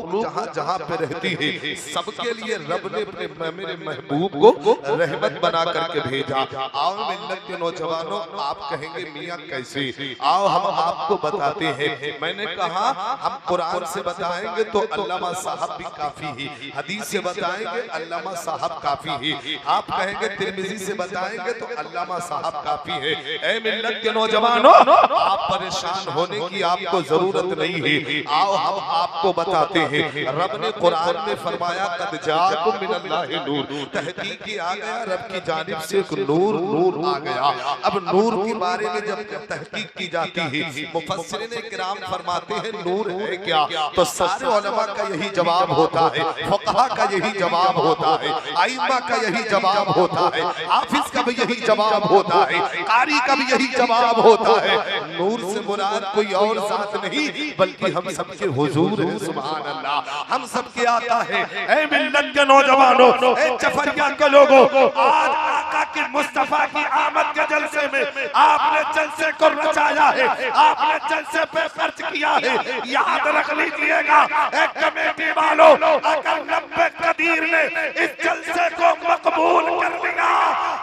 जहाँ जहाँ पे रहती है सबके लिए रब ने अपने मेरे महबूब को रहमत बना करके भेजा। आओ मिल्लत के नौजवानों, आप कहेंगे मियाँ कैसे, आओ हम आपको बताते हैं। मैंने कहा हम कुरान से बताएंगे तो अल्लामा साहब भी काफी है, हदीस से बताएंगे अल्लामा साहब काफी है, आप कहेंगे तिरमिजी से बताएंगे तो अल्लामा साहब काफी है। ए मिल्लत के नौजवानों, आप परेशान होने की आपको जरूरत नहीं है। आओ हम आपको बताते हैं। रब ने कुरान में फरमाया कद जाकुम मिनल्लाहि नूर, तहकीक आ गया रब की जानिब से एक नूर आ गया। अब नूर के बारे में जब तहकीक की जाती है, मुफस्सिरीन किराम फरमाते हैं नूर है क्या, तो सारे उलमा का यही जवाब होता है, फुक़हा का यही जवाब होता है, आइम्मा का यही जवाब होता है, हाफिज का भी यही जवाब होता है, कारी का भी यही जवाब होता है। नूर से मुराद कोई और जात नहीं बल्कि हम सबके हुजूर है। सुभान अल्लाह, हम सबके आता है। ए मिल्लत के नौजवानों, ए जफरिया के लोगों, आज आका के मुस्तफा की आमद के जलसे में आपने जलसे को रचाया है, आपने जलसे पे खर्च किया है। याद रख लीजिएगा एक कमेटी वालों, अगर रब्बे कदीर ने इस जलसे को मकबूल कर लिया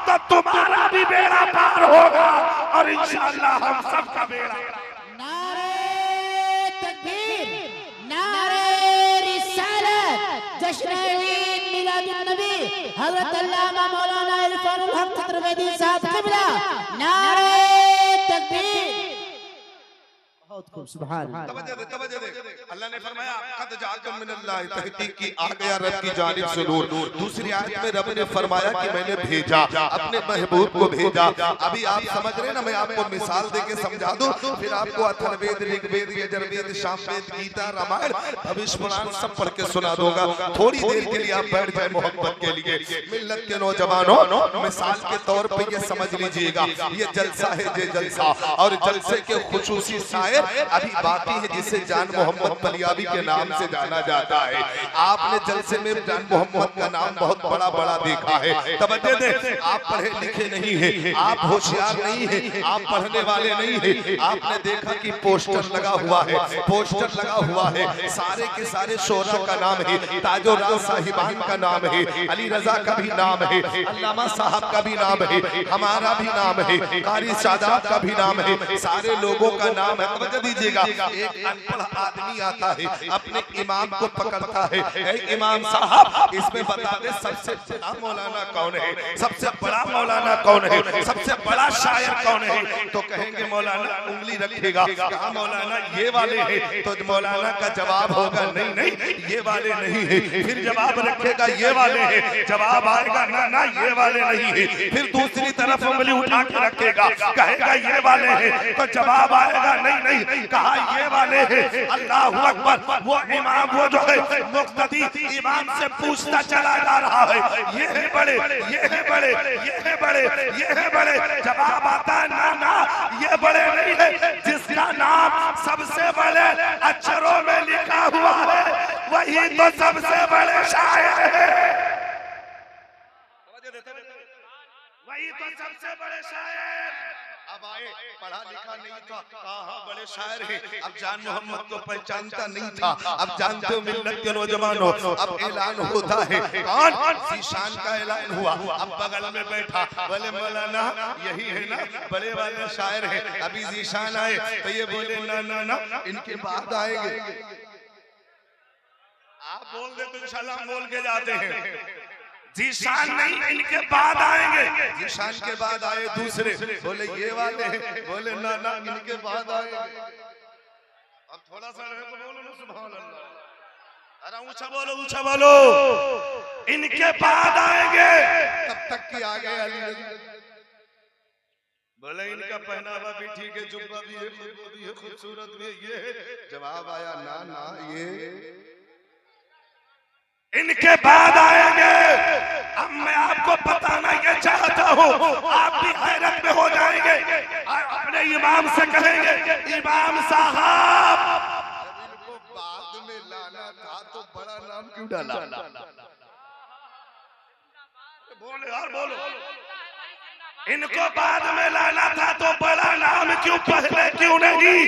तो तुम्हारा भी बेड़ा पार होगा और इंशाअल्लाह हम सबका बेड़ा। नारे तकबीर, नारे रिसालत, जश्न ईद मिलादुन नबी हज़रत अल्लामा मौलाना इरफानुल हक त्रिवेदी साहब क़िबला, नारे तकबीर। बहुत खूब, सुभान अल्लाह। तवज्जो दे। अल्लाह ने फरमाया कद जाकुम मिनल्लाहि, तहकीक की आ गया रब की जानिब से नूर। दूसरी आयत में रब ने फरमाया कि मैंने भेजा, अपने महबूब को भेजा। अभी आप समझ रहे ना, मैं आपको मिसाल देके समझा दूं, फिर आपको अथर्ववेद, ऋग्वेद, यजुर्वेद, सामवेद, गीता, रामायण, भविष्य पुराण सब पढ़ के सुना दूंगा। थोड़ी देर के लिए आप बैठ जाए मोहब्बत के लिए। मिल्लत के नौजवानों, मिसाल के तौर पर ये समझ लीजिएगा, ये जलसा है, ये जलसा और जलसे के खुसूसी शायर अभी बाकी है जिसे जान मोहम्मद पलियाबी के नाम से जाना जाता है। आपने जलसे में जान मोहम्मद का नाम बहुत बड़ा बड़ा देखा है। तवज्जो दे, आप पढ़े लिखे नहीं है, आप होशियार नहीं है, आप पढ़ने वाले नहीं है। आपने देखा कि पोस्टर लगा हुआ है, पोस्टर लगा हुआ है, सारे के सारे शोरा का नाम है, ताजुर्राज साहिबान का नाम है, अली रजा का भी नाम है, अल्लामा साहब का भी नाम है, हमारा भी नाम है, कारी सादात का भी नाम है, सारे लोगों का नाम है। दीजिएगा, एक अनपढ़ आदमी आता है, अपने इमाम को पकड़ता है, ए इमाम साहब इसमें बता दे सबसे बड़ा मौलाना कौन है, सबसे बड़ा मौलाना कौन है, सबसे बड़ा शायर कौन है, तो कहेंगे मौलाना उंगली रखेगा, कहा मौलाना ये वाले हैं, तो मौलाना का जवाब होगा नहीं नहीं ये वाले नहीं है। फिर जवाब रखेगा ये वाले हैं, जवाब आएगा ना ना ये वाले नहीं है। फिर दूसरी तरफ उंगली उठा के रखेगा, कहेगा ये वाले हैं, तो जवाब आएगा नहीं नहीं कहा ये वाले हैं। अल्लाहु अकबर, वो इमाम वो जो है मुक्तदी इमाम से पूछता चला जा रहा है, ये है बड़े, ये है बड़े, ये है बड़े, ये है बड़े। जवाब आता है ना ना ये बड़े नहीं है, जिसका नाम सबसे बड़े अक्षरों में लिखा हुआ है वही तो सबसे बड़े शायर है, वही तो सबसे बड़े शायर। अब आए, पढ़ा लिखा नहीं था, कहा बड़े शायर है। अब जान मोहम्मद को पहचानता नहीं था। अब जानते हो मिल्लत के नौजवानों, अब ऐलान होता है, कौन ज़ीशान का ऐलान हुआ। अब बगल में बैठा, बोले मौलाना यही है ना बड़े वाले शायर है। अभी ज़ीशान आए तो ये बोले ना ना ना इनके बाद आएंगे। आप बोल दे तो इंशाल्लाह हम बोल के जाते हैं, ज़ीशान नहीं इनके बाद आएंगे। ज़ीशान के बाद आए दूसरे, बोले ये वाले हैं, बोले ना ना इनके बाद आएंगे। अब थोड़ा सा रहे तो बोलो ना सुभान अल्लाह, अरे ऊंचा बोलो, ऊंचा बोलो, इनके बाद आएंगे। तब तक की आ गए अली, बोले इनका पहनावा भी ठीक है, जुब्बा भी है, खुतबा भी है, खूबसूरत भी है, ये है। जवाब आया ना ना ये इनके बाद आएंगे। अब मैं आपको बताना ये चाहता हूँ, आप भी हैरत में हो जाएंगे। अपने इमाम से कहेंगे इमाम साहब इनको बाद में लाना था तो बड़ा नाम क्यों डाला। बोले यार बोलो, इनको बाद में लाना था तो बड़ा नाम क्यों, पहले क्यों नहीं।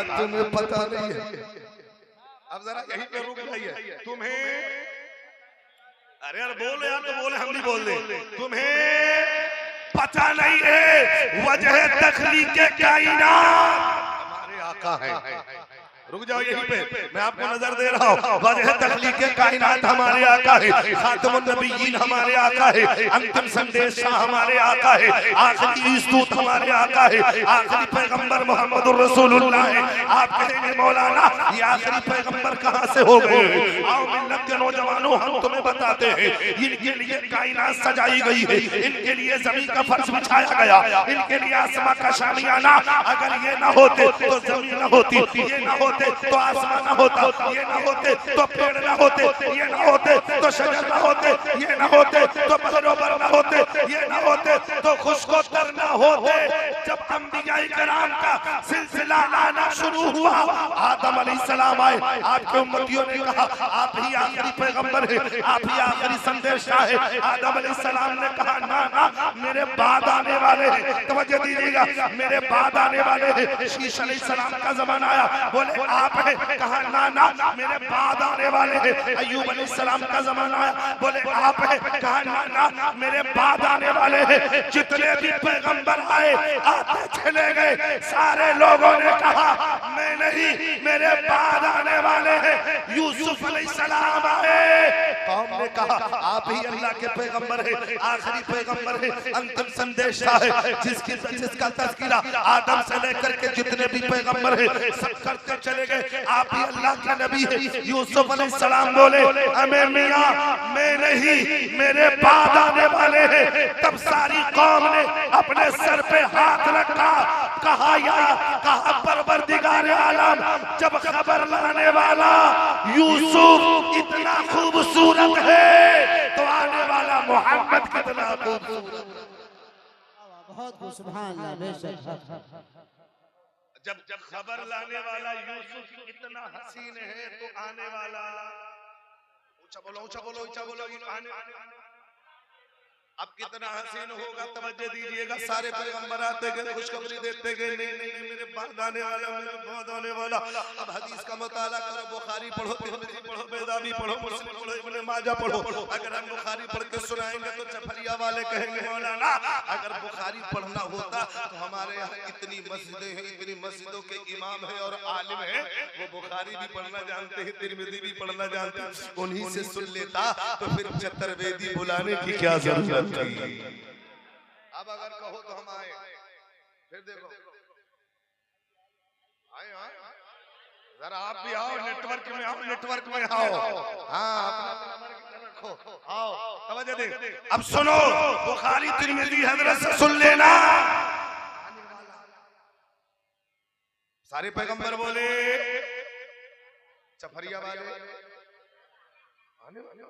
तुम्हें पता नहीं है अब जरा यहीं पे रुक जाइए। तुम्हें, अरे यार बोल यार, तो बोले हम भी बोल दे। तुम्हें पता नहीं है वजह तख्लीक कायनात हमारे आका है। रुक जाओ यहीं पे, मैं आपको नजर दे रहा हूँ। वजह तख्लीक कायनात हमारे आका है, खातमुन नबिय्यीन हमारे आका है, अंतिम संदेश हमारे आका है, आखिरी ईस्तूत हमारे आका है, आखिरी पैगंबर मोहम्मदुर रसूलुल्लाह है। आप कहेंगे मौलाना ये आखिरी पैगंबर कहाँ से हो गए? आओ मिल्लत के नौजवानों, हम तुम्हें बताते हैं। इनके लिए कायनात सजाई गई है, इनके लिए जमीन का फर्श बिछाया गया, इनके लिए आसमां का शामियाना। अगर ये ना होते तो जमीन ना होती, ये ना होते तो आसमान ना होता, ये ना होते तो पेड़ ना होते, ये ना होते तो शजर ना होते, ये ना होते तो सरोवर ना होते, ये ना होते तो खुशकोतर ना होते। जब अंबिया किराम का सिलसिला आना शुरू हुआ, आदम अलैहिस्सलाम आए, आपके उम्मतियों ने कहा आप ही आखिरी पैगंबर हैं, आप ही आखिरी संदेशा है। आदम अलैहिस्सलाम ने कहा ना ना, मेरे बाद आने वाले हैं। तवज्जो दीजिएगा, मेरे बाद आने वाले हैं। शीश अलैहिस्सलाम का जमाना आया, बोले आप है, कहा ना ना, मेरे बाद आने वाले हैं। अय्यूब अलैहिस्सलाम का जमाना आया, बोले आप है, कहा ना ना, मेरे बाद आने वाले हैं। जितने भी पैगंबर आए आते चले गए, सारे लोगों ने कहा मैं नहीं, मेरे बाद आने वाले हैं। यूसुफ अलैहिस्सलाम आए, कौम ने कहा आप ही अल्लाह के पैगंबर हैं, आखिरी पैगंबर हैं, अंतिम संदेशा है। जिसका तज़किरा आदम से लेकर के जितने भी पैगंबर हैं सब करते चले गए, आप ही अल्लाह के नबी है। यूसुफ अलैहिस्सलाम बोले हमें मियां मैं नहीं, मेरे बाद आने वाले हैं। तब सारी कौम ने अपने सर पे हाथ रखा, कहा या कहा परवरदिगार आलम, जब खबर लाने वाला यूसुफ इतना खूबसूरत है तो आने वाला मोहम्मद कितना खूबसूरत। बहुत खूब, सुभान अल्लाह, बेशक। जब खबर लाने वाला यूसुफ इतना हसीन है तो आने वाला, ऊंचा बोलो ऊंचा बोलो ऊंचा बोलो, आने अब कितना हसीन होगा। तवज्जो दीजिएगा, सारे पैगंबर आते गए, खुशखबरी देते गए, नहीं नहीं नहीं मेरे बाद आने वाला, मेरे बाद आने वाला। अब हदीस का मुताला करो, बुखारी पढ़ो, तिरमिज़ी पढ़ो, बेदावी पढ़ो, मुस्लिम पढ़ो, इब्ने माजा पढ़ो। अगर हम बुखारी पढ़ के सुनाएंगे तो चफरिया वाले कहेंगे मौलाना अगर बुखारी पढ़ना होता तो हमारे यहाँ इतनी मस्जिदें हैं, इतनी मस्जिदों के इमाम है और आलिम है, वो बुखारी भी पढ़ना जानते हैं, तिरमिज़ी भी पढ़ना जानते हैं, उन्हीं से सुन लेता तो फिर चतुर्वेदी बुलाने की क्या जरूरत। अब अगर कहो तो हम आए, फिर देखो आए जरा आप भी आओ, नेटवर्क में आओ, नेटवर्क में आओ। हाँ अपना रखो, आओ तवज्जो दे। अब सुनो, बुखारी तिरमिज़ी हजरत से सुन लेना। सारे पैगंबर बोले, चफरिया वाले आने वाले,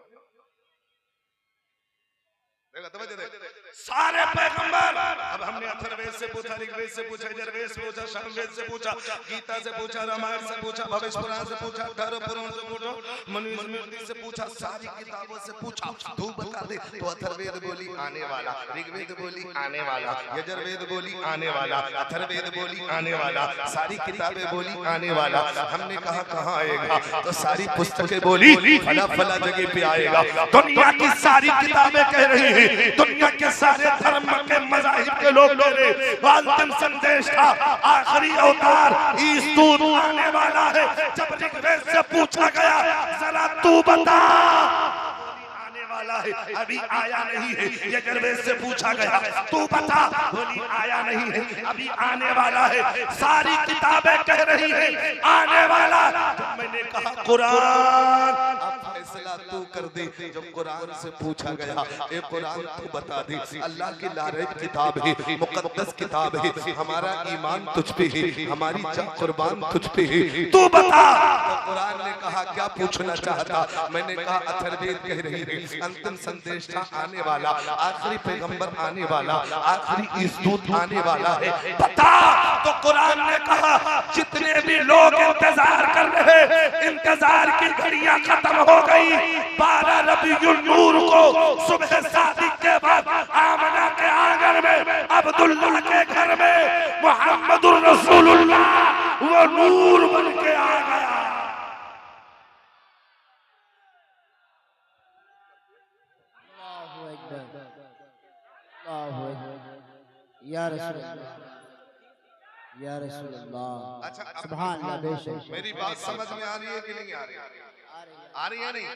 सारे पैगंबर। अब हमने अथर्ववेद से पूछा, ऋग्वेद से पूछा, यजुर्वेद से पूछा, सामवेद से पूछा, गीता से पूछा, रामायण से पूछा, भविष्य पुराण से पूछा, अठारह पुराण से पूछा, मनुस्मृति से पूछा, सारी किताबों से पूछा, तू बता दे। तो अथर्ववेद बोली आने वाला, ऋग्वेद बोली आने वाला, यजुर्वेद बोली आने वाला, अथर्ववेद बोली आने वाला, सारी किताबें बोली आने वाला। हमने कहा कहाँ आएगा? तो सारी पुस्तकें बोली फला फला जगह पे आएगा। दुनिया की सारी किताबें कह रही है, दुनिया के सारे धर्म के मज़ाहिब के लोग मेरे अंतिम संदेश था, आखिरी अवतार ईस्तूत आने वाला है। जब ऋग्वेद से पूछा गया जरा तू बता, आने वाला है, अभी आया नहीं है। यजुर्वेद से पूछा गया तू बता, बोली आया नहीं है, अभी आने वाला है। सारी किताबें कह रही है आने वाला। जब मैंने कहा कुरान फैसला तू कर दे, जब कुरान से पूछा गया ए कुरान तू बता दे, अल्लाह की लारैब किताब है, मुकद्दस किताब है, हमारा ईमान तुझ पे है, हमारी जान कुर्बान तुझ पे है, तू बता। तो कुरान ने कहा क्या पूछना चाहता? मैंने कहा अथर्ववेद कह रही है अंतिम संदेश आने वाला, आखिरी पैगंबर आने वाला, आखिरी ईस्तूत आने वाला है, बता। तो कुरान ने कहा जितने भी लोग इंतजार कर रहे, इंतजार की घड़ियां खत्म हो गई। 12 रबीउल नूर को सुबह शादी के बाद आमना के आंगन में, अब्दुल्लाह के घर में मुहम्मदुर रसूलुल्लाह वो नूर बन के आ गया। या रसूल अल्लाह, या रसूल अल्लाह। अच्छा, अब सुभान अल्लाह, बेशक मेरी बात समझ में आ रही है कि नहीं आ रही? आ रही है नहीं?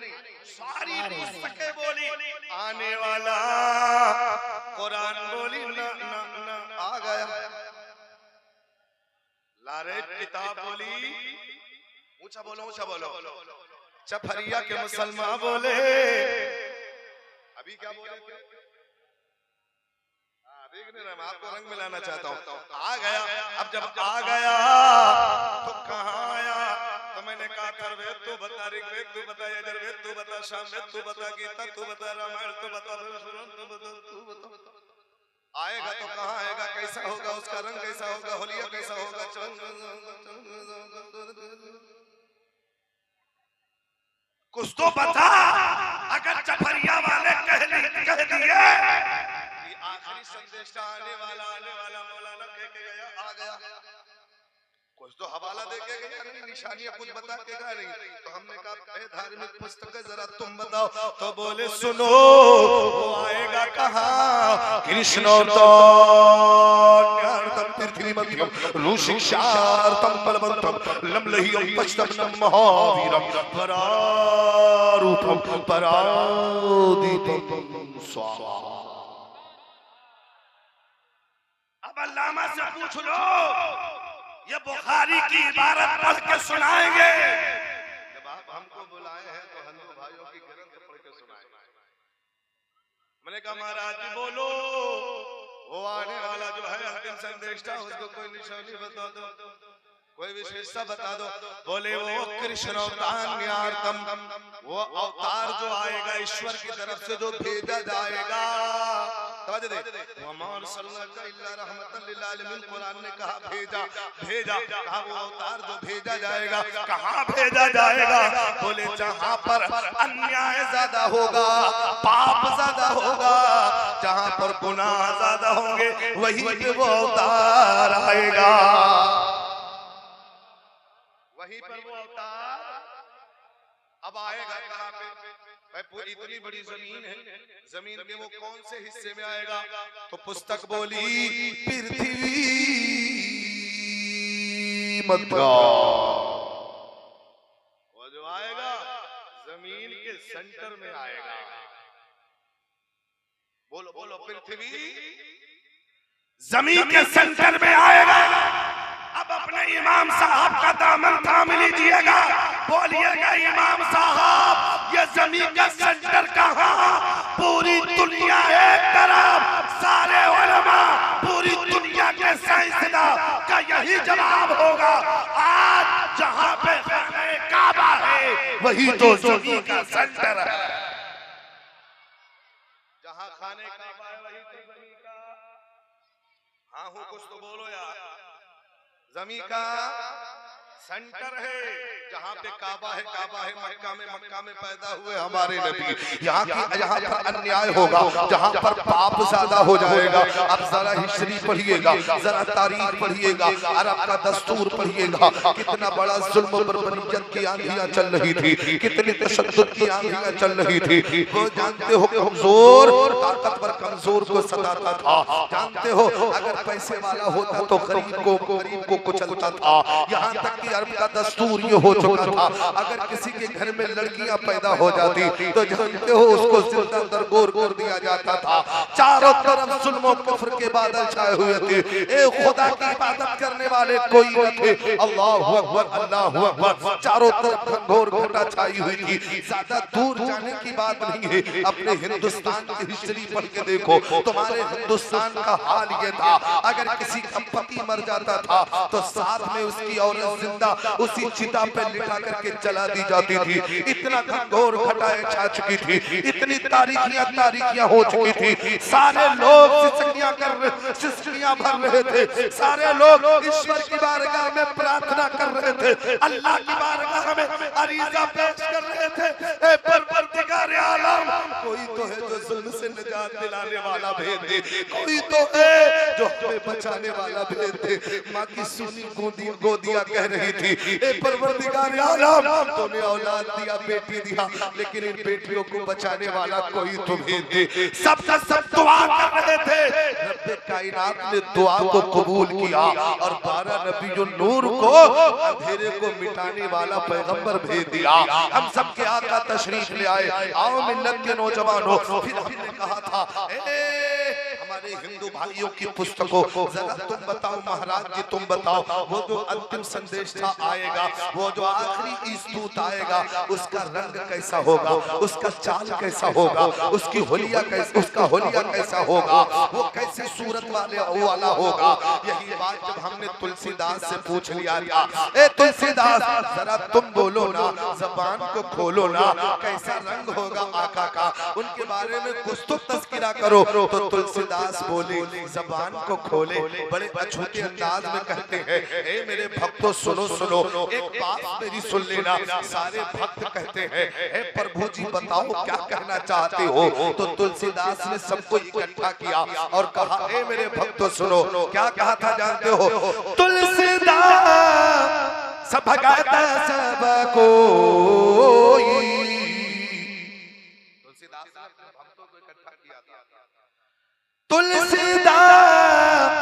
सारी पुस्तकें बोली आने वाला, कुरान बोली ना ना ना आ गया। लारे किताब बोली ऊंचा बोलो, ऊंचा बोलो। चपरिया के मुसलमान बोले, अभी क्या बोले थे? देखने रहे, मैं आपको रंग मिलाना चाहता हूँ। आ गया। अब जब आ गया तो कहाँ आया? तो मैंने कहा अथर्ववेद तू बता, ऋग्वेद तू बता, यजुर्वेद तू बता, सामवेद तू बता, गीता तू बता, रामायण तू बता, तू बता। आएगा तो कहाँ आएगा, कैसा होगा, उसका रंग कैसा होगा, होलिया कैसा होगा? कुछ तो बता। अगर चपरिया वाले कह दिए कि आखिरी संदेश आने वाला मौलाना कह के गया, आ गया, कुछ तो हवाला दे के गया नहीं, निशानियां कुछ बता के गया नहीं। तो हमने कहा ए धार्मिक पुस्तक जरा तुम बताओ। तो बोले सुनो, वो आएगा कहाँ? कृष्णोर्तम पृथ्वी मध्यम ऋषिक्षार्तम बलवंतम लमलहियम पश्चिमम महावीरम परारूपम परादीपम स्वाहा। अब अल्लामा से पूछ लो, ये बुखारी की इबारत पढ़ के सुनाएंगे। जब आप हमको बुलाए हैं तो हिंदू भाइयों की ग्रंथ पढ़ के सुनाएंगे। मैंने कहा महाराज जी बोलो, वो आने वाला जो है अंतिम संदेश था, उसको कोई निशानी बता दो, कोई विशेषता बता दो। बोले वो कृष्ण अवतार, वो अवतार जो आएगा ईश्वर की तरफ से जो भेजा जाएगा। कुरान ने कहा भेजा, कहा वो अवतार जो भेजा जाएगा, कहाँ भेजा जाएगा? बोले जहाँ पर अन्याय ज्यादा होगा, पाप ज्यादा होगा, जहाँ पर गुनाह ज्यादा होंगे, वहीं पे वो अवतार आएगा, वहीं पर वो अवतार अब आएगा। कहाँ पे? भाई पूरी इतनी बड़ी जमीन है, जमीन के वो कौन से हिस्से में आएगा? तो पुस्तक बोली पृथ्वी मध्य, वो जो आएगा जमीन के सेंटर में आएगा। बोलो बोलो, पृथ्वी जमीन के सेंटर में आएगा। अब अपने इमाम साहब का दामन थाम लीजिएगा, बोलिएगा इमाम साहब ये जमीन का सेंटर कहाँ? पूरी दुनिया एक तरफ, सारे उलमा, पूरी दुनिया के साइंसदान का यही जवाब होगा। आज जहाँ पे खाने काबा है, वही तो जमीन का सेंटर है। जहाँ खाने काबा है, वही तो जमीन का। हाँ हूँ, कुछ तो बोलो यार। जमीन का सेंटर है, जहाँ पे काबा है, मक्का में पैदा हुए हमारे नबी। यहाँ पर अन्याय होगा, जहाँ पर पाप ज्यादा हो जाएगा। अब जरा हिस्ट्री पढ़िएगा, जरा तारीख पढ़िएगा, अरब का दस्तूर पढ़िएगा, कितना बड़ा जुल्म पर बनियत की आंधियां चल रही थी, कितनी तशद्दुद की आंधियां चल रही थी। वो जानते हो कमजोर ताकतवर कमजोर को सताता था, जानते हो अगर पैसे वाला होता तो गरीब को कुचलता था। यहाँ तक कि अरब का दस्तूर ये हो चुका था, अगर किसी के घर में लड़कियां पैदा हो जाती तो जानते हो उसको जिंदा दरगोर कर दिया जाता था। चारों तरफ जुल्म और कुफ्र के बादल छाए हुए थे, एक खुदा की इबादत करने वाले कोई न थे। अल्लाहु अकबर, अल्लाहु अकबर, चारों तरफ घोर घटा छाई हुई थी। ज्यादा दूर जाने की बात नहीं है, अपने हिंदुस्तान की हिस्ट्री पढ़ के देखो, तुम्हारे हिंदुस्तान का हाल ये था। अगर किसी का पति मर जाता था तो साथ में उसकी औरत जिंदा उसी चिता पे लिटा करके जला दी जाती थी। इतना घोर घटाएं छा चुकी थी, इतनी तारीखियां हो चुकी थी। सारे लोग सिसकियां भर रहे थे, सारे लोग ईश्वर की बारगाह में प्रार्थना कर रहे थे, अल्लाह की बारगाह में अरीजा पेश कर रहे थे। ए परवरदिगार आलम, कोई तो है जो जुल्म से निजात दिलाने वाला भेज दे, कोई तो है जो हमें बचाने वाला भेज दे। माँ की सुनी गोदियां कह रही थी, ए परवरदिगार आलम, तूने औलाद दिया, बेटी दिया, लेकिन इन बेटियों को बचाने वाला कोई तो भेज दे। सबका सब दुआ कर रहे थे। रब्बे कायनात ने दुआ को कबूल किया और 12 नबी जो नूर को, अंधेरे को मिटाने वाला पैगंबर भेज दिया। हम सबके आका तशरीफ ले आए। आओ मिल्लत के नौजवानों, फिर हमने कहा था हमारे हिंदू भाइयों की पुस्तकों, जरा तुम बताओ महाराज जी, तुम बताओ वो जो अंतिम संदेश था आएगा, वो जो आखिरी ईस्तूत आएगा, उसका रंग कैसा होगा, उसका चाल कैसा होगा, उसकी होलिया कैसा, उसका होलिया कैसा होगा, वो कैसे सूरत वाला होगा। यही बात जब हमने तुलसीदास से पूछ लिया था, ए तुलसीदास जरा तुम बोलो ना, जबान को खोलो ना, कैसा रंग होगा आका का, उनके बारे में कुछ तो तस्करा करो। तो तुलसीदास बोले, जबान को खोले, बड़े अछूते अंदाज में कहते हैं, ए मेरे भक्तों सुनो सुनो, एक बात मेरी सुन लेना। सारे भक्त कहते हैं, ए प्रभु जी बताओ क्या कहना चाहते हो। तो तुलसीदास ने सबको इकट्ठा किया और कहा, ए मेरे भक्तों सुनो, क्या कहा था जानते हो? तुलसीदास सब भगाता सब कोई। तुलसीदास ने अपने भक्तों को इकट्ठा किया था। तुलसीदास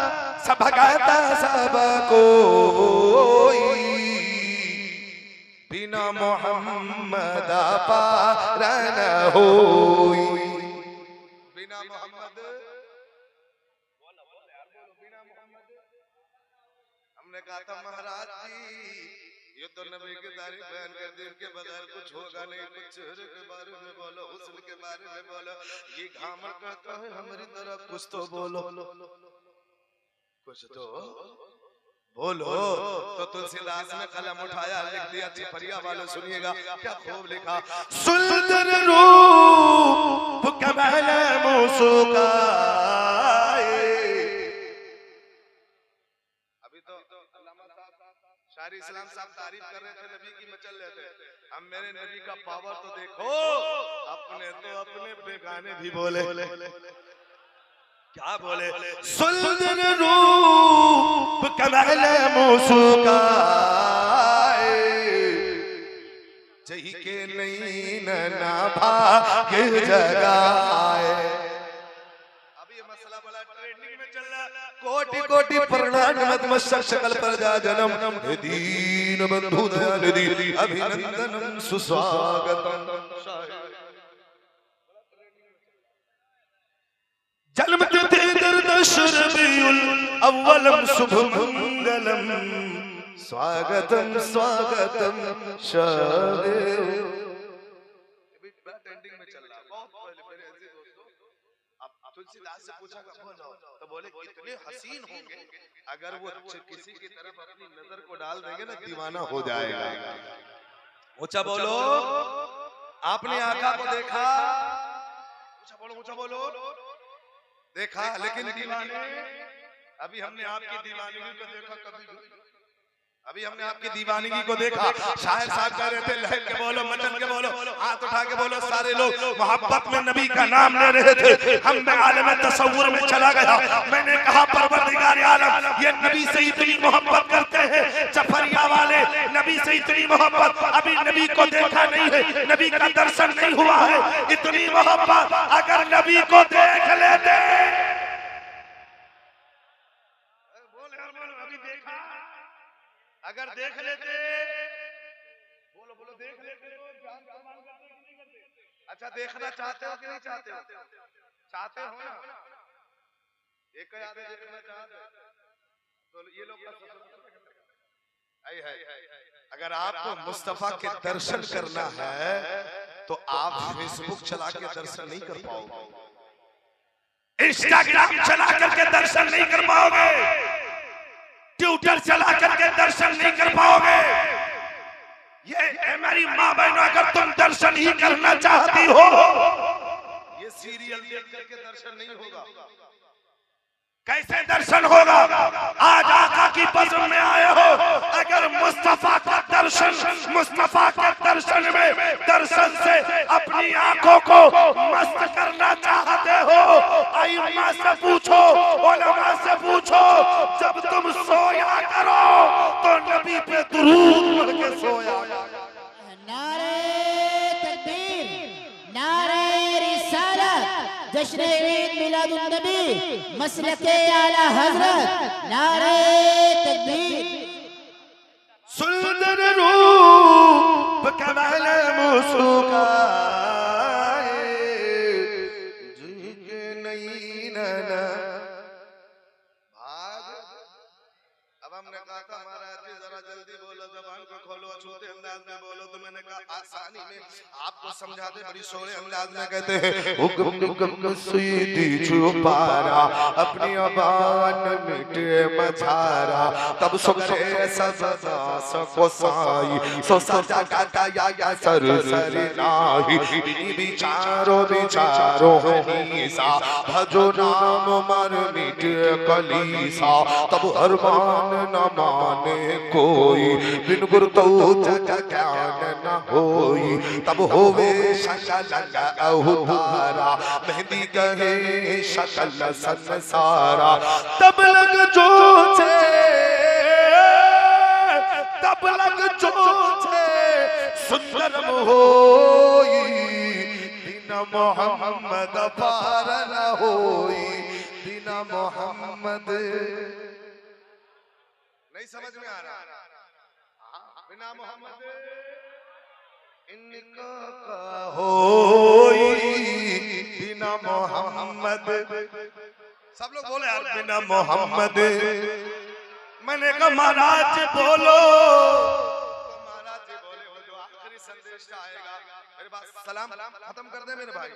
सब भगाता सब कोई, बिना मोहम्मद पार न होई। बिना मोहम्मद, हमने कहा था महाराज जी ये तो नबी की तारीफ बयान कर दी, उनके बगैर कुछ होगा नहीं। कुछ चेहरे के बारे में बोलो, हुस्न के बारे में बोलो। ये घामर कहता है हमारी तरह कुछ तो बोलो, कुछ तो बोलो। तो तुलसीदास ने कलम उठाया, लिख दिया। छपरिया वालों सुनिएगा क्या खूब लिखा, सुंदर रूप कमल मुस्काए। अभी तो शायरी इस्लाम साहब तारीफ कर रहे थे, नबी की मचल रहे थे। अब मेरे नबी का पावर तो देखो, अपने तो अपने बेगाने भी बोले। क्या बोले? सुंदर रूप कमल मुस्काए, जही के नहीं ना भाग्य जगाए। कोटि कोटि प्रणाम नतमस्तक शकल पर जा जन्म, हे दीन बंधु दयाल दी, अभिनंदनम सुस्वागतम। जन्म तिथि दर्दश रबीउल अव्वलम शुभ मंगलम, स्वागतम स्वागतम शाहे। ट्रेंडिंग में चल रहा, बहुत पहले मेरे अजीज दोस्तों। अब तुलसीदास से पूछा तो बोले कितने हसीन होंगे, अगर वो किसी की तरफ अपनी नजर को डाल देंगे ना दीवाना हो जाएगा। ऊंचा बोलो, आपने आका को देखा, ऊंचा बोलो, ऊंचा बोलो, देखा, लेकिन दीवाने, अभी हमने आपकी दीवानगी को देखा कभी? अभी हमने आपकी दीवानगी को देखा। शायर साहब कह रहे थे, लहर के बोलो, मचल के बोलो, हाथ उठा के बोलो। सारे लोग मोहब्बत में नबी का नाम ले रहे थे। हम आलम तसव्वुर में चला गया। मैंने कहा परवरदिगार आलम, ये नबी से इतनी मोहब्बत करते हैं जफरिया वाले, नबी से इतनी मोहब्बत, अभी नबी को देखा नहीं है, नबी का दर्शन नहीं हुआ है। इतनी मोहब्बत अगर नबी को देख लेते, अगर देख लेते, बोलो बोलो, देख लेते तो जान कुर्बान करते कि नहीं करते? अच्छा, देखना चाहते हो कि नहीं चाहते हो? चाहते हो ना? एक आदमी देखना चाहते तो ये लोग अगर आपको मुस्तफा के दर्शन करना है तो आप फेसबुक चला के दर्शन नहीं कर पाओगे, इंस्टाग्राम चला करके दर्शन नहीं कर पाओगे, ट्विटर चला करके दर्शन नहीं कर पाओगे। ये मेरी माँ बहनों, अगर तुम दर्शन ही करना चाहती हो, ये सीरियल देख करके दर्शन नहीं होगा। कैसे दर्शन होगा? आज आका की बज़म में आए हो, अगर मुस्तफा का दर्शन, मुस्तफा के दर्शन में दर्शन से अपनी आंखों को मस्त करना चाहते हो, अइम्मा से पूछो, उलमा से पूछो, जब तुम सोया करो तो नबी पे दुरूद पढ़ के सोया। नारे तकबीर, नारे रिसालत, जश्न ईद मिलादुन नबी, मसलके आला हजरत, नारे तकबीर। सुंदर रूप कमल मुस्काए, जिनके नहीं नैना भाग। अब हमने कहा था महाराज जी जरा जल्दी बोलो, जबान को खोलो, छोटे अंदाज में बोलो, तो मैंने कहा आसानी में आपको समझाते, बड़ी सोहने अंदाज में कहते हैं हुक्म हुक्म सीधी छुपारा, अपनी अबान मिटे मझारा, तब सुगरे सजा सको साई, सो सजा का या सर सर नाही, बिचारो बिचारो हनीसा, भजो नाम मर मिटे कलीसा, तब अरमान न माने कोई, बिन गुरु तो जग ज्ञान न होई, तब होवे शकल अहुधारा, मेहंदी कहे शकल संसारा, तब लग जोचे, तब लग जोचे, सुंदर होई, बिना मोहम्मद पार न होई, बिना मोहम्मद। नहीं समझ में आ रहा? बिना मोहम्मद इनका होई, बिना मोहम्मद। सब लोग बोले यार बिना मोहम्मद। मैंने कहा महाराज बोलो, तो महाराज जी बोले वो जो आखिरी संदेश आएगा, मेरे पास सलाम खत्म कर दे मेरे भाई।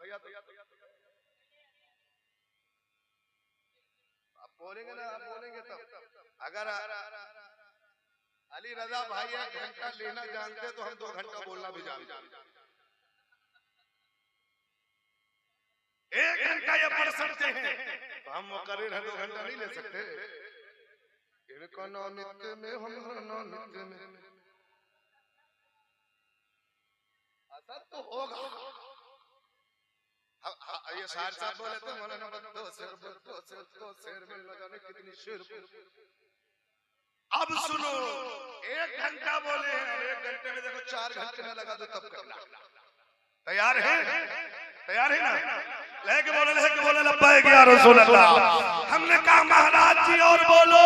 भैया बोलेंगे ना, आप बोलेंगे तब। अगर अली रजा भाई 1 घंटा लेना जानते तो हम 2 घंटा बोलना भी जानते। 1 घंटा ये पढ़ सकते हैं तो हम मुकर्रिर हैं, 2 घंटा नहीं ले सकते। इनको नौनित्य में हम नौनित्य में असर तो होगा। ये शायर साहब बोले थे मौलाना बद्दो शेर में न जाने कितनी शेर। अब सुनो, 1 घंटा बोले हैं, 1 घंटे में देखो 4 घंटे में लगा दो तब करना। तैयार है? तैयार है ना? लेके बोले लब्बैक या रसूल अल्लाह। हमने कहा महाराज जी और बोलो।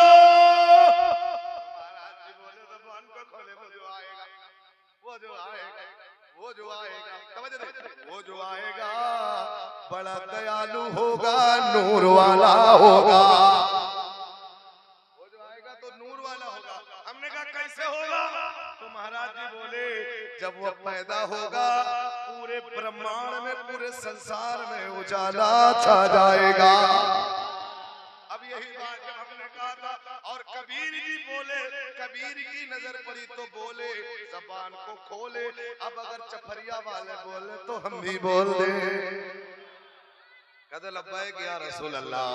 महाराज जी बोले ज़बान को खोले, वो जो आएगा, वो जो आएगा, वो जो आएगा, समझ रहे? वो जो आएगा बड़ा दयालु होगा, नूर वाला होगा। वो जो आएगा तो नूर वाला होगा। हमने कहा कैसे होगा? तो महाराज जी बोले जब वो पैदा होगा पूरे ब्रह्मांड में, पूरे संसार में उजाला छा जाएगा। अब यही बात जब हमने कहा था, और कबीर जी बोले, कबीर की नजर पड़ी तो बोले, जबान को खोले। अब अगर चपरिया वाले बोले तो हम भी बोल दे। कहते लब्बैक या रसूल अल्लाह।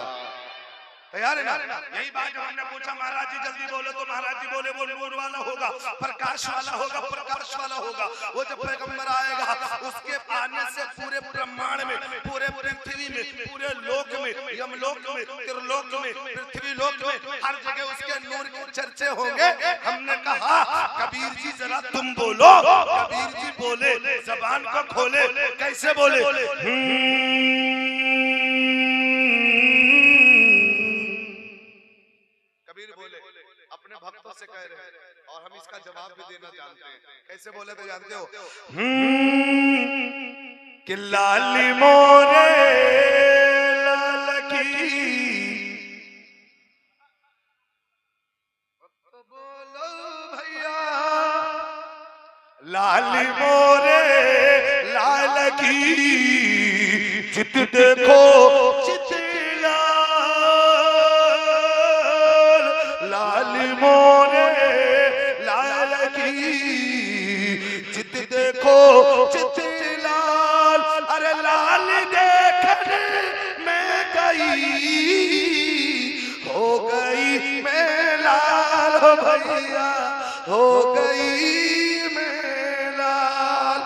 तैयार है ना? यही बात जब हमने पूछा महाराज जी जल्दी बोले, तो महाराज जी बोले वो नूर वाला होगा, प्रकाश वाला होगा, प्रकाश वाला होगा। वो जब पैगंबर आएगा उसके आने से पूरे ब्रह्मांड में, पूरे पृथ्वी में, पूरे लोक में, यमलोक में, त्रिलोक में, पृथ्वी लोक में, हर जगह उसके नूर के चर्चे होंगे। हमने कहा कबीर जी जरा तुम बोलो। कबीर जी बोले, जबान को खोले। कैसे बोले? अपने भक्तों से कह रहे हैं और हम इसका जवाब भी देना जानते हैं। कैसे बोले तो जानते हो? कि लाली मोरे लाल की, बोलो भैया, लाली मोरे लाल की, चित देखो चित मोरे लाल की, चित देखो चित लाल। अरे लाल देखने में मैं लाल हो भैया, हो गई मैं लाल।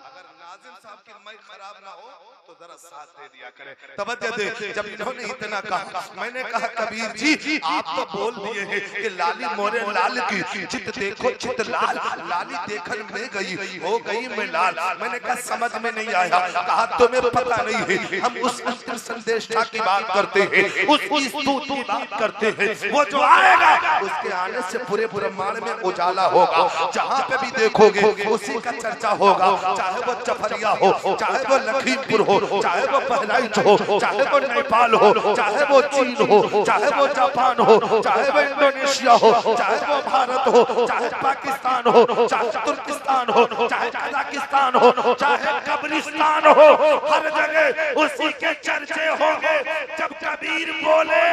अगर नाज़िम साहब की माइक खराब ना हो तो जरा साथ दे दिया करें। तवज्जो दे। जब इन्होंने इतना कहा, मैंने कहा कबीर जी आप तो बोल दिए हैं कि लाली मोरे लाल की चित देखो चित लाल, लाली देखन में गई हो गई मैं लाल। मैंने कहा समझ में नहीं आया। कहा तुम्हें पता नहीं है, हम उस अंतिम संदेशा की बात करते हैं, उस स्तुत की बात करते हैं। वो जो आएगा उसके आने से पूरे ब्रह्मांड में उजाला होगा। जहाँ पे भी देखोगे उसी का चर्चा होगा, चाहे वो चफरिया हो, चाहे वो लखीमपुर हो, चाहे वो बहराइच हो, चाहे वो नेपाल हो, चाहे वो चीन हो, चाहे वो जापान हो, चाहे वो इंडोनेशिया हो, चाहे वो भारत हो, चाहे पाकिस्तान हो, चाहे तुर्किस्तान हो, चाहे कजाकिस्तान हो, चाहे कब्रिस्तान हो, हर जगह उसी के चर्चे होंगे। जब कबीर बोले,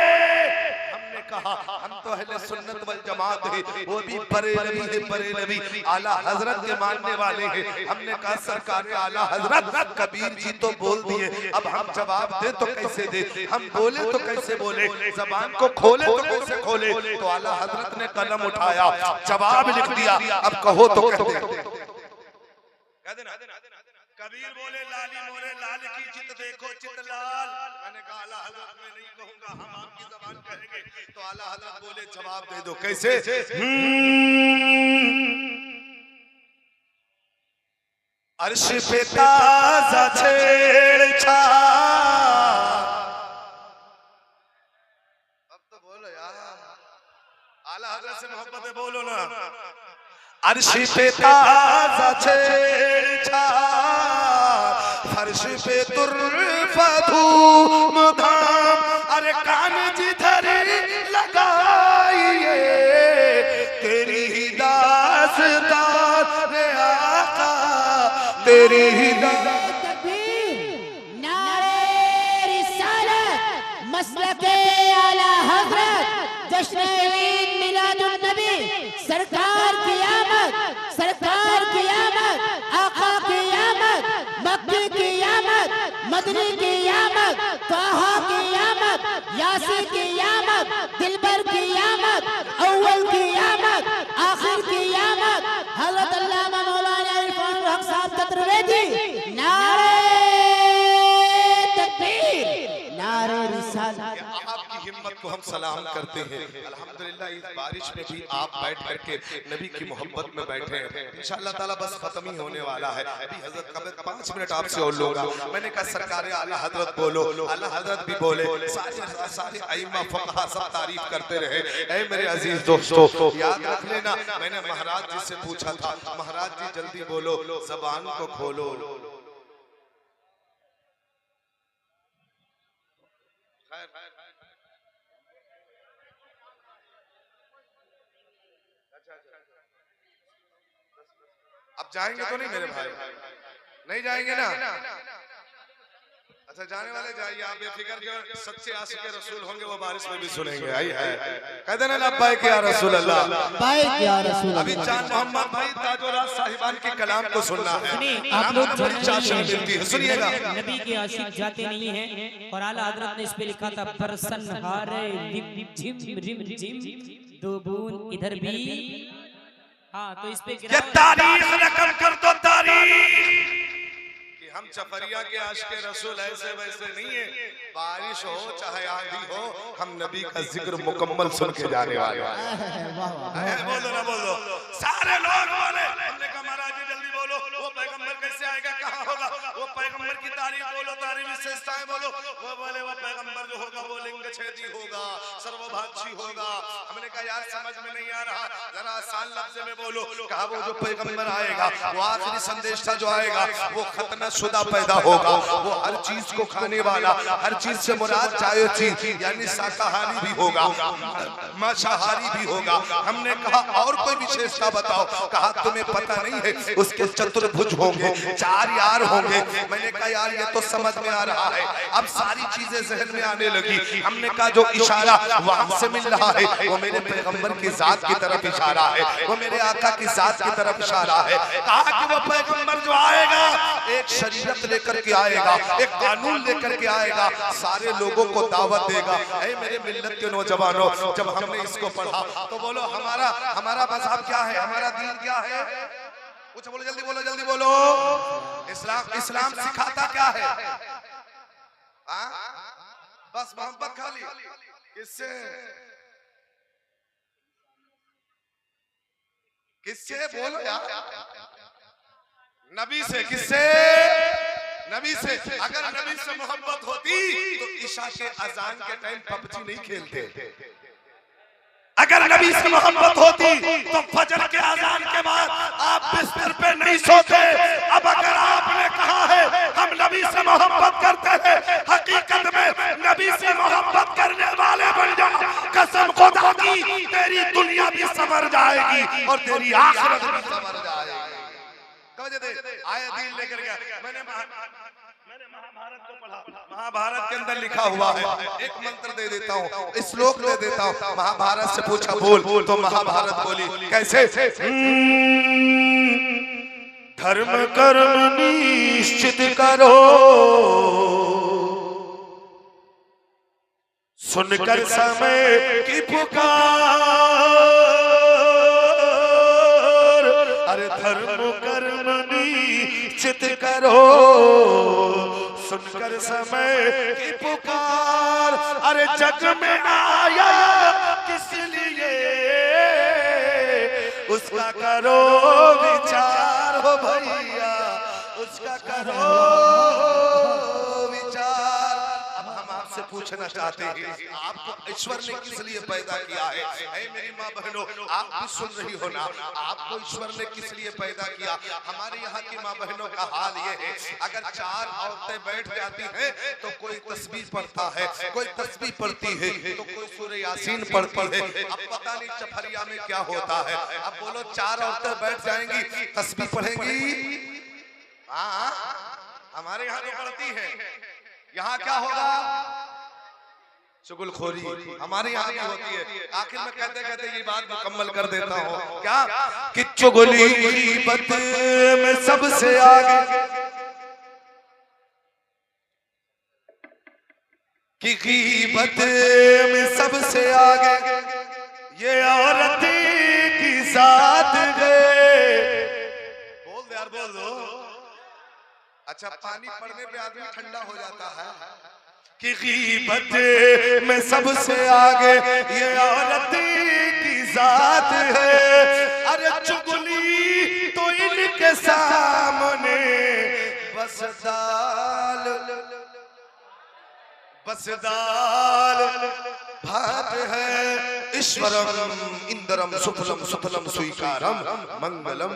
हमने कहा हम तो अहले सुन्नत वल जमात है, वो भी बरेलवी है, बरेलवी आला हजरत के मानने वाले हैं। हमने कहा सरकार आला हजरत कबीर जी तो बोल दिए, अब हम जवाब दे तो कैसे दे, हम बोले तो कैसे बोले, जबान को खोले तो कैसे खोले। तो आला हजरत ने कलम उठाया, जवाब लिख दिया, अब कहो तो कह देना। कबीर बोले लाली मोरे लाल की चित देखो चित लाल। मैंने कहा आला हजरत मैं नहीं कहूंगा, हम आपकी ज़बान कहेंगे। तो आला हजरत बोले जवाब दे दो। कैसे? अर्श पे ताज़ा छेड़छाड़। अब तो बोलो यार, आला हजरत से मोहब्बत है, बोलो ना। अर्श पे ताज़ा छेड़छाड़, फर्श पे तुर्फा धूम धाम। अरे कान जिधर लगाइए तेरी ही दास्तान रे आका, तेरी ही नारे रिसालत, मसलके आला हज़रत, जश्न ईद मिलादुन नबी, सरकार की आमद, सरकार की आमद, आका की आमद, मक्की की आमद, मदनी की आमद, ताहा की आमद, यासीन की आमद, दिलबर की आमद, अव्वल की आमद, आखिर की आमद, हज़रत अल्लामा मौलाना इरफान हक साहब तत्रवेदी। नारे तकबीर, नारे रिसालत। आपकी हिम्मत को हम सलाम करते हैं। अल्हम्दुलिल्लाह इस बारिश में भी आप बैठ करके नबी की मोहब्बत में बैठे हैं। इंशाअल्लाह ताला बस खत्म ही होने वाला है। अभी हजरत कब 5 मिनट आपसे और लूंगा। मैंने कहा सरकार आला हजरत बोलो, आला हजरत भी बोले, सारे आइम्मा फक़हा सब तारीफ करते रहे। ऐ मेरे अजीज दोस्तों याद रख लेना, मैंने महाराज जी से पूछा था, महाराज जी जल्दी बोलो, ज़बान को खोलो। अब जाएंगे तो नहीं मेरे भाई? नहीं जाएंगे ना? अच्छा जाने वाले जाइए, आप बेफिक्र जो सच्चे आशिक रसूल होंगे वो बारिश में भी सुनेंगे। आई है कह देना लब्बैक या रसूल अल्लाह, लब्बैक या रसूल अल्लाह। अभी चांद मोहम्मद भाई ताजोरात साहिबान के कलाम को सुनना है। आप लोग बड़ी चाशा मिलती है, सुनिएगा। नबी के आशिक जाते नहीं हैं, और आला हजरत ने इस पे लिखा था बरसन हारे झिम रिम झिम, दो बूंद इधर भी। हाँ तो इस पे ये तारीख रकम कर दो, तारीख कि हम चफरिया के आशिक रसूल ऐसे वैसे नहीं है। बारिश हो चाहे आंधी हो, हम नबी का जिक्र मुकम्मल सुन के जाने वाले हैं। बोलो ना बोलो, सारे लोग बोले। हमने कहा महाराज जी जल्दी बोलो, वो पैगंबर कैसे आएगा, कहाँ होगा, वो पैगंबर की तारीफ बोलो, तारीफ विशेषताएं बोलो। वो बोले वो पैगंबर जो होगा वो लिंग छेदी होगा, सर्वभाक्षी होगा। हमने कहा यार समझ में नहीं आ रहा, जरा आसान लफ्ज़ में बोलो। कहा वो जो पैगंबर आएगा, वो आखिरी संदेशा जो आएगा, वो खतना शुदा पैदा होगा, वो हर चीज को खाने वाला, हर चीज से मुराद जायज़ चीज यानी शाकाहारी भी होगा, मांसाहारी भी होगा। हमने कहा और कोई विशेषता बताओ। कहा तुम्हें पता नहीं है उसके चतुर्भुज होंगे, 4 यार होंगे। मैंने कहा यार ये तो समझ में आ रहा है, अब सारी चीजें जहन में आने लगी। हमने कहा जो इशारा वहां से मिल रहा है वो मेरे पैगंबर की जात की तरफ इशारा है, वो मेरे आका की जात की तरफ इशारा है। कहा कि वो पैगंबर जो आएगा एक शरीयत लेकर के आएगा, एक कानून लेकर के आएगा, सारे लोगों को दावत देगा। ऐ मेरे मिल्लत के नौजवानों, जब हमने इसको पढ़ा तो बोलो हमारा मजहब क्या है, हमारा दीन क्या है? कुछ बोलो, जल्दी बोलो, जल्दी बोलो। इस्लाम सिखाता क्या है? बस मोहब्बत खाली। किससे? किससे बोलो यार? नबी से। किससे? नबी से। अगर नबी से मोहब्बत होती तो ईशा के अजान के टाइम पबजी नहीं खेलते। अगर नबी से मोहब्बत होती तो फजर के अजान के बाद आप बिस्तर पे नहीं सोते। अब अगर आपने कहा है हम नबी से मोहब्बत करते हैं, हकीकत में नबी से मोहब्बत करने वाले बन जाओ। कसम खुदा की तेरी दुनिया भी संवर जाएगी और तेरी आखिरत भी संवर जाएगी। आया दिल लेकर गया। मैंने महाभारत को पढ़ा। महाभारत के अंदर लिखा हुआ है, एक मंत्र दे देता हूँ, श्लोक दे देता हूँ। महाभारत से पूछा बोल, तो महाभारत बोली कैसे? धर्म कर्म निश्चित करो, सुनकर समय की पुकार। अरे धर्म कर्म निश्चित करो, सुनकर समय की पुकार। अरे जग में आया किस लिए, उसका करो विचार हो भैया, उसका करो विचार। अब हम आपसे पूछना चाहते हैं, आपको ईश्वर ने किस लिए पैदा किया है? ऐ मेरी माँ बहनों, आप भी सुन रही हो ना, आपको ईश्वर ने किस लिए पैदा किया? हमारे यहाँ की माँ बहनों का हाल ये है, अगर 4 औरतें बैठ जाती हैं तो कोई तस्बीह पढ़ता है, कोई तस्बीह पढ़ती है, तो कोई सूरह यासीन पढ़ती है। अब पता नहीं चफरिया में क्या होता है। अब बोलो 4 औरतें बैठ जाएंगी, तस्बीह पढ़ेंगी? हाँ, हमारे यहाँ तो पढ़ती है। यहाँ क्या होगा? चुगलखोरी हमारे यहाँ भी होती है। आखिर में कहते कहते ये बात मुकम्मल कर देता हूँ, क्या कि चुगली गीबत में सबसे आगे, कि गीबत में सबसे आगे ये औरत की साथ गए। बोल दे यार, बोल दो। अच्छा, पानी पड़ने पे आदमी ठंडा हो जाता है कि गीबत में सबसे आगे ये औरत की जात है। अरे चुगली तो इनके सामने बस दाल भात है। ईश्वरम इंद्रम सुफलम सुफलम स्वीकारम मंगलम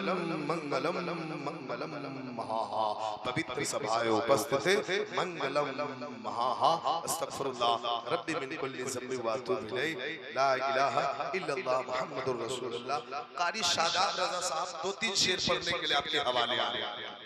मंगलम मंगलम महाहा। पवित्र सभाएं उपस्थित मंगलम महाहा। अस्तगफिरुल्लाह रब्बी मिन कुल्ली ज़ंबि व अतूबु इलैहि, ला इलाहा इल्लल्लाह मुहम्मदुर रसूलुल्लाह। कारी शादाब रज़ा साहब 2-3 शेर पढ़ने के लिए आपके हवाले आ रहे हैं।